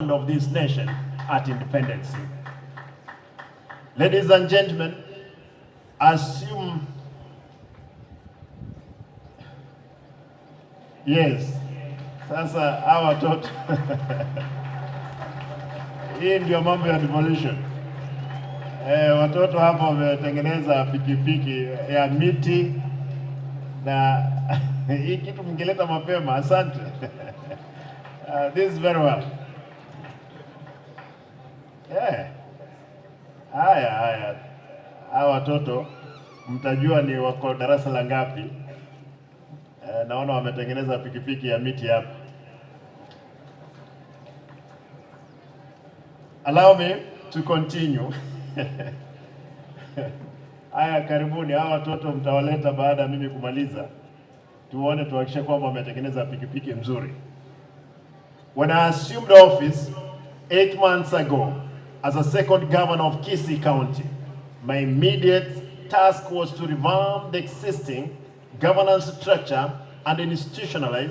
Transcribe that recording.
of this nation at independence. Ladies and gentlemen, assume, yes, sasa hawa watoto hii ndio mambo ya devolution. Watoto hapo wametengeneza pikipiki ya miti na hii kitu mngeleta mapema. Asante. This is very well. Haya. Hawa watoto mtajua ni wako darasa la ngapi. Naona wametengeneza pikipiki ya miti hapa. Allow me to continue. Haya, karibuni. Hawa watoto mtawaleta baada ya mimi kumaliza. Tuone, tuhakikishe kwamba wametengeneza pikipiki mzuri. When I assumed office 8 months ago as a second governor of Gusii County, my immediate task was to revamp the existing governance structure and institutionalize